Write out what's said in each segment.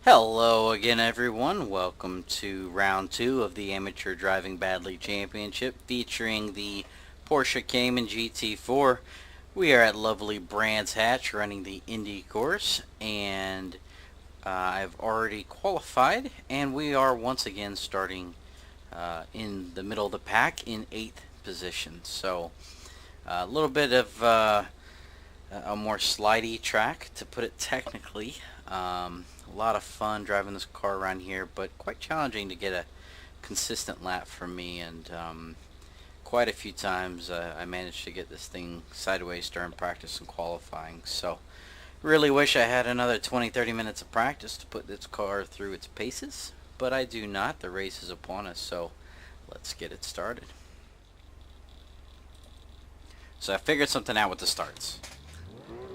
Hello again, everyone. Welcome to round two of the Amateur Driving Badly Championship featuring the Porsche Cayman GT4. We are at lovely Brands Hatch running the Indy course, and I've already qualified, and we are once again starting in the middle of the pack in 8th position. So a little bit of a more slidey track, to put it technically. A lot of fun driving this car around here, but quite challenging to get a consistent lap for me, and quite a few times I managed to get this thing sideways during practice and qualifying. So really wish I had another 20-30 minutes of practice to put this car through its paces, but I do not. The race is upon us, so let's get it started. So I figured something out with the starts.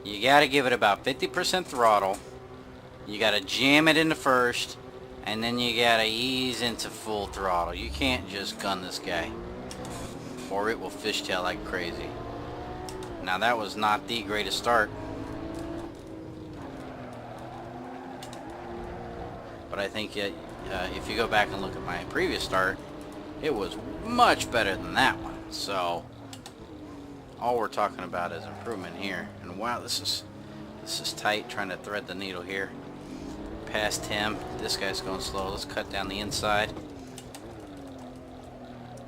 You gotta give it about 50% throttle. You gotta jam it into first, and then you gotta ease into full throttle. You can't just gun this guy, or it will fishtail like crazy. Now that was not the greatest start, but I think if you go back and look at my previous start, it was much better than that one. So all we're talking about is improvement here. And wow, this is tight, trying to thread the needle here. Past him. This guy's going slow. Let's cut down the inside.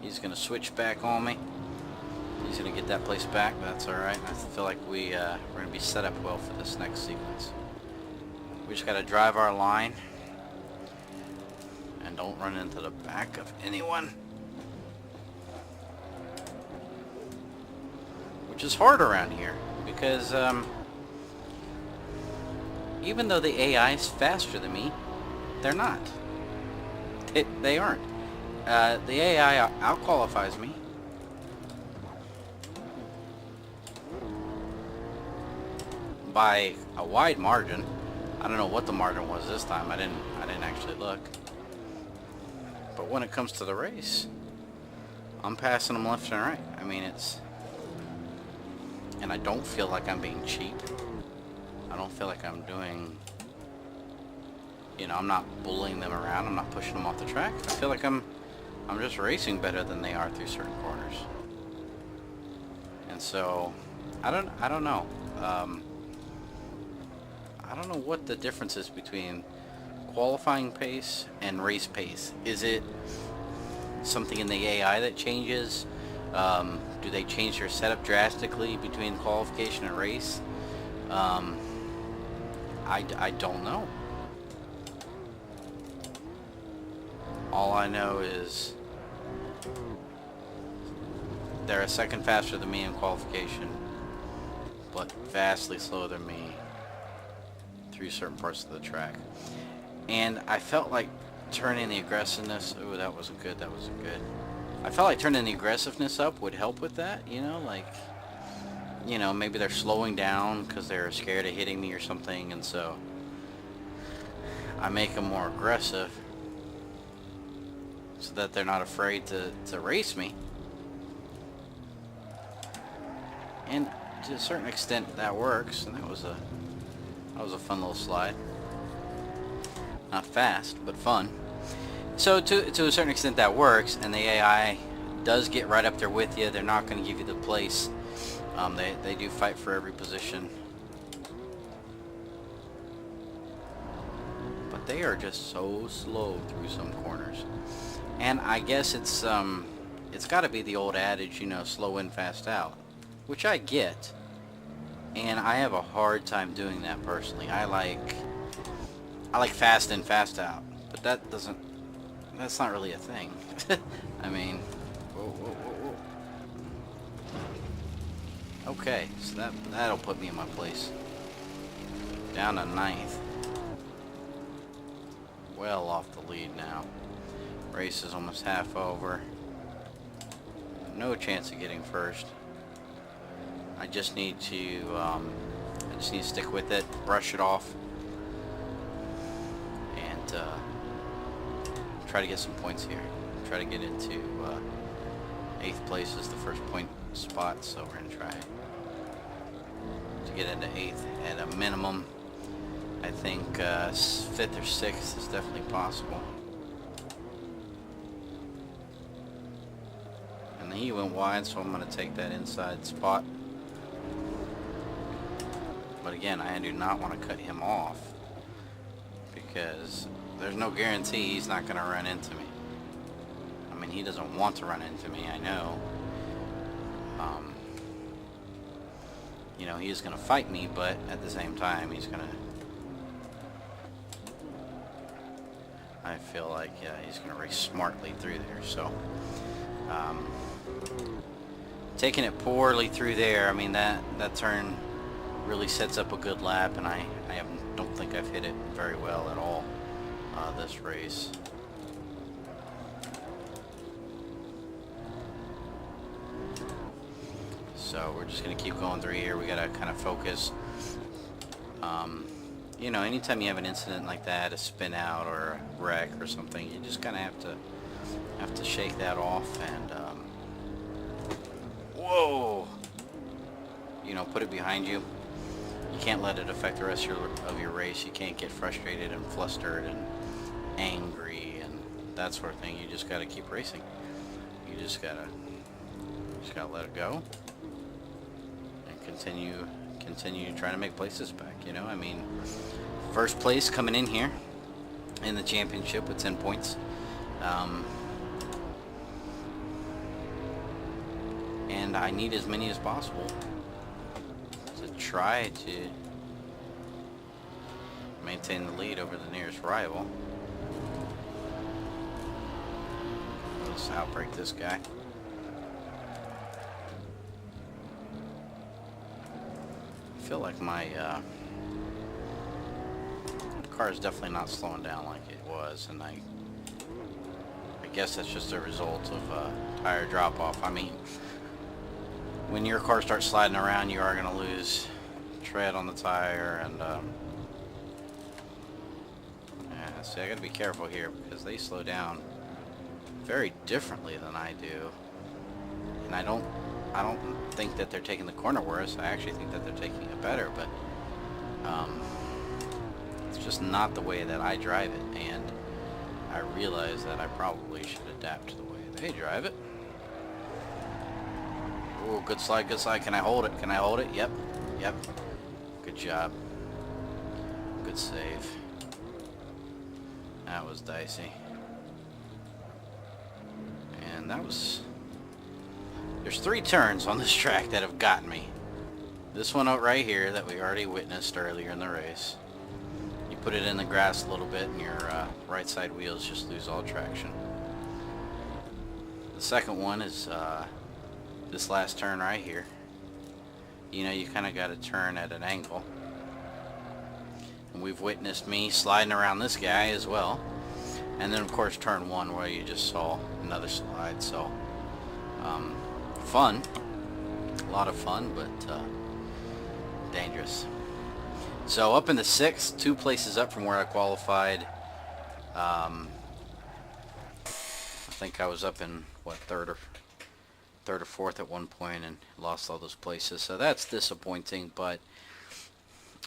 He's going to switch back on me. He's going to get that place back, but that's alright. I feel like we're going to be set up well for this next sequence. We just got to drive our line and don't run into the back of anyone, which is hard around here because even though the AI is faster than me, they're not. They aren't. The AI outqualifies me. By a wide margin. I don't know what the margin was this time. I didn't actually look. But when it comes to the race, I'm passing them left and right. I mean, and I don't feel like I'm being cheap. I don't feel like I'm doing, I'm not bullying them around. I'm not pushing them off the track. I feel like I'm just racing better than they are through certain corners. And so, I don't know. I don't know what the difference is between qualifying pace and race pace. Is it something in the AI that changes? Do they change their setup drastically between qualification and race? I don't know. All I know is they're a second faster than me in qualification, but vastly slower than me through certain parts of the track. And I felt like turning the aggressiveness... Ooh, that wasn't good. That wasn't good. I felt like turning the aggressiveness up would help with that, maybe they're slowing down because they're scared of hitting me or something, and so I make them more aggressive so that they're not afraid to race me. And to a certain extent that works, and that was a fun little slide. Not fast, but fun. So to a certain extent that works, and the AI does get right up there with you. They're not going to give you the place. They do fight for every position. But they are just so slow through some corners. And I guess it's got to be the old adage, slow in, fast out, which I get. And I have a hard time doing that personally. I like fast in, fast out, but that's not really a thing. I mean, whoa. Okay, so that'll put me in my place. Down to 9th. Well off the lead now. Race is almost half over. No chance of getting first. I just need to stick with it, brush it off, and try to get some points here. Try to get into 8th place is the first point spot, so we're gonna try to get into 8th at a minimum. I think 5th or 6th is definitely possible. And he went wide, so I'm going to take that inside spot. But again, I do not want to cut him off, because there's no guarantee he's not going to run into me. I mean, he doesn't want to run into me, I know. You know, he's going to fight me, but at the same time, he's going to... I feel like he's going to race smartly through there, so... taking it poorly through there, I mean, that turn really sets up a good lap, and I don't think I've hit it very well at all this race. So we're just going to keep going through here. We got to kind of focus. You know, anytime you have an incident like that, a spin out or a wreck or something, you just kind of have to shake that off and whoa, you know, put it behind you. You can't let it affect the rest of your race. You can't get frustrated and flustered and angry and that sort of thing. You just got to keep racing. You just gotta let it go and continue trying to make places back. You know, I mean, first place coming in here in the championship with 10 points. And I need as many as possible to try to maintain the lead over the nearest rival. Let's outbreak this guy. I feel like my car is definitely not slowing down like it was, and I guess that's just a result of tire drop-off. I mean, when your car starts sliding around, you are going to lose tread on the tire, and yeah, see, I got to be careful here because they slow down very differently than I do, and I don't think that they're taking the corner worse. I actually think that they're taking it better, but it's just not the way that I drive it, and I realize that I probably should adapt to the way they drive it. Oh, good slide, good slide. Can I hold it? Can I hold it? Yep. Yep. Good job. Good save. That was dicey. And that was... There's 3 turns on this track that have gotten me. This one out right here that we already witnessed earlier in the race. You put it in the grass a little bit and your right side wheels just lose all traction. The second one is this last turn right here. You know, you kind of got to turn at an angle. And we've witnessed me sliding around this guy as well. And then of course turn 1 where you just saw another slide. So fun, a lot of fun, but dangerous. So up in the 6th, 2 places up from where I qualified. I think I was up in what, third or 4th at one point and lost all those places. So that's disappointing, but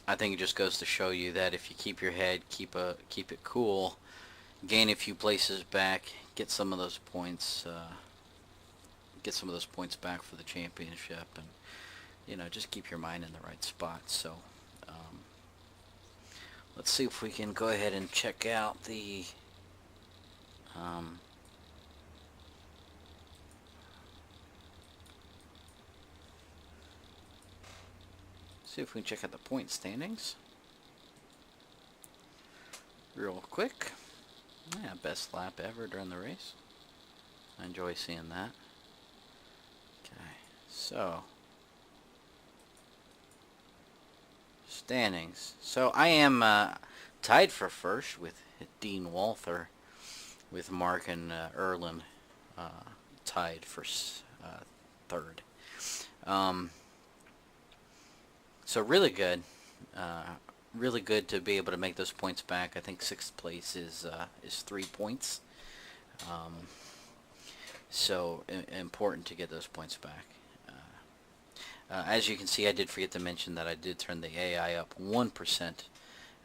I think it just goes to show you that if you keep your head, keep it cool, gain a few places back, get some of those points back for the championship, and you know, just keep your mind in the right spot. So let's see if we can go ahead and check out the see if we can check out the point standings real quick. Yeah, best lap ever during the race. I enjoy seeing that. Okay, so standings. So I am tied for first with Dean Walther, with Mark and Erlin tied for third. So really good. Really good to be able to make those points back. I think 6th place is 3 points. So important to get those points back. As you can see, I did forget to mention that I did turn the AI up 1%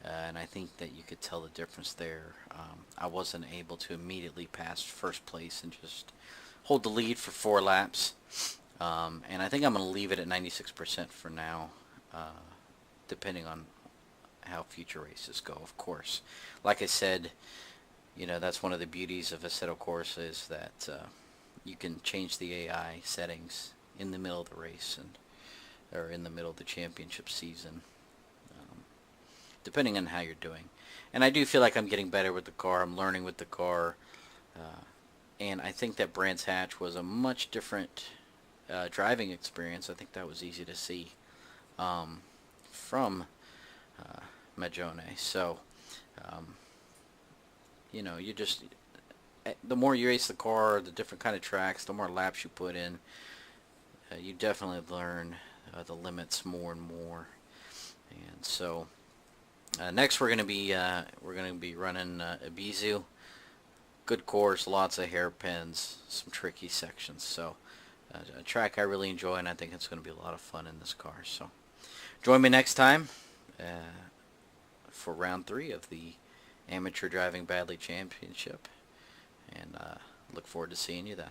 and I think that you could tell the difference there. I wasn't able to immediately pass first place and just hold the lead for 4 laps. And I think I'm going to leave it at 96% for now, depending on how future races go, of course. Like I said, that's one of the beauties of Assetto Corsa is that you can change the AI settings in the middle of the race or in the middle of the championship season, depending on how you're doing. And I do feel like I'm getting better with the car. I'm learning with the car. And I think that Brands Hatch was a much different driving experience. I think that was easy to see from Magione. So, you just, the more you race the car, the different kind of tracks, the more laps you put in, you definitely learn the limits more and more. And so, next we're gonna be running Ibizu. Good course, lots of hairpins, some tricky sections. So, a track I really enjoy, and I think it's going to be a lot of fun in this car. So, join me next time for round 3 of the Amateur Driving Badly Championship, and look forward to seeing you then.